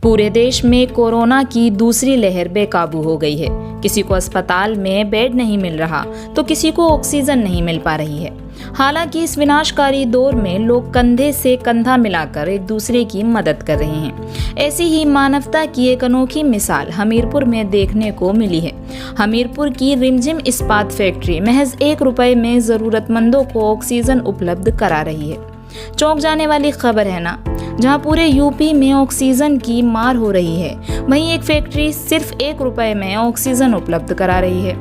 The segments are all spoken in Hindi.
पूरे देश में कोरोना की दूसरी लहर बेकाबू हो गई है। किसी को अस्पताल में बेड नहीं मिल रहा तो किसी को ऑक्सीजन नहीं मिल पा रही है। हालांकि इस विनाशकारी दौर में लोग कंधे से कंधा मिलाकर एक दूसरे की मदद कर रहे हैं। ऐसी ही मानवता की एक अनोखी मिसाल हमीरपुर में देखने को मिली है। हमीरपुर की रिमझिम इस्पात फैक्ट्री महज ₹1 में जरूरतमंदों को ऑक्सीजन उपलब्ध करा रही है। चौंक जाने वाली खबर है ना। जहां पूरे यूपी में ऑक्सीजन की मार हो रही है, वहीं एक फैक्ट्री सिर्फ ₹1 में ऑक्सीजन उपलब्ध करा रही है।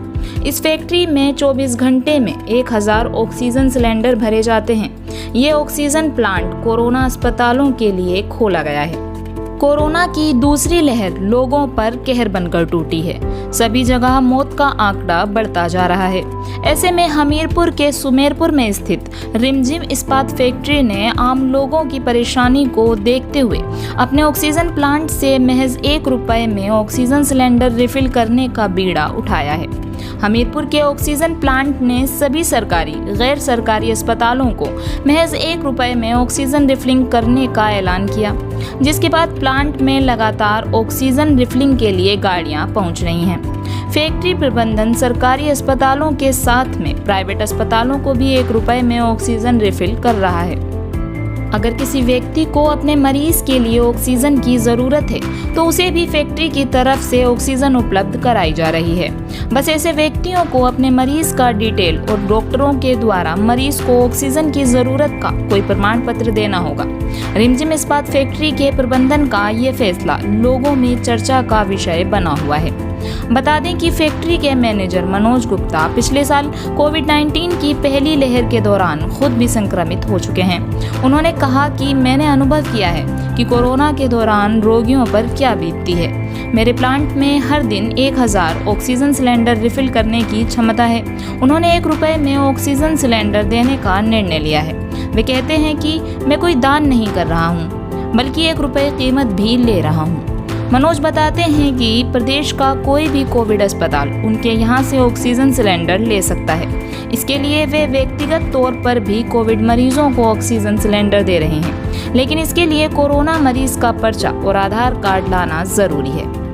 इस फैक्ट्री में 24 घंटे में 1000 ऑक्सीजन सिलेंडर भरे जाते हैं। ये ऑक्सीजन प्लांट कोरोना अस्पतालों के लिए खोला गया है। कोरोना की दूसरी लहर लोगों पर कहर बनकर टूटी है। सभी जगह मौत का आंकड़ा बढ़ता जा रहा है। ऐसे में हमीरपुर के सुमेरपुर में स्थित रिमझिम इस्पात फैक्ट्री ने आम लोगों की परेशानी को देखते हुए अपने ऑक्सीजन प्लांट से महज ₹1 में ऑक्सीजन सिलेंडर रिफिल करने का बीड़ा उठाया है। हमीरपुर के ऑक्सीजन प्लांट ने सभी सरकारी गैर सरकारी अस्पतालों को महज ₹1 में ऑक्सीजन रिफिलिंग करने का ऐलान किया, जिसके बाद प्लांट में लगातार ऑक्सीजन रिफिलिंग के लिए गाड़ियां पहुंच रही हैं। फैक्ट्री प्रबंधन सरकारी अस्पतालों के साथ में प्राइवेट अस्पतालों को भी ₹1 में ऑक्सीजन रिफिल कर रहा है। अगर किसी व्यक्ति को अपने मरीज के लिए ऑक्सीजन की ज़रूरत है तो उसे भी फैक्ट्री की तरफ से ऑक्सीजन उपलब्ध कराई जा रही है। बस ऐसे व्यक्तियों को अपने मरीज का डिटेल और डॉक्टरों के द्वारा मरीज को ऑक्सीजन की ज़रूरत का कोई प्रमाण पत्र देना होगा। रिमझिम इस्पात फैक्ट्री के प्रबंधन का ये फैसला लोगों में चर्चा का विषय बना हुआ है। बता दें कि फैक्ट्री के मैनेजर मनोज गुप्ता पिछले साल कोविड-19 की पहली लहर के दौरान खुद भी संक्रमित हो चुके हैं। उन्होंने कहा कि मैंने अनुभव किया है कि कोरोना के दौरान रोगियों पर क्या बीतती है। मेरे प्लांट में हर दिन 1000 ऑक्सीजन सिलेंडर रिफिल करने की क्षमता है। उन्होंने ₹1 में ऑक्सीजन सिलेंडर देने का निर्णय लिया है। वे कहते हैं कि मैं कोई दान नहीं कर रहा हूँ, बल्कि ₹1 कीमत भी ले रहा हूँ। मनोज बताते हैं कि प्रदेश का कोई भी कोविड अस्पताल उनके यहाँ से ऑक्सीजन सिलेंडर ले सकता है। इसके लिए वे व्यक्तिगत तौर पर भी कोविड मरीजों को ऑक्सीजन सिलेंडर दे रहे हैं, लेकिन इसके लिए कोरोना मरीज का पर्चा और आधार कार्ड लाना जरूरी है।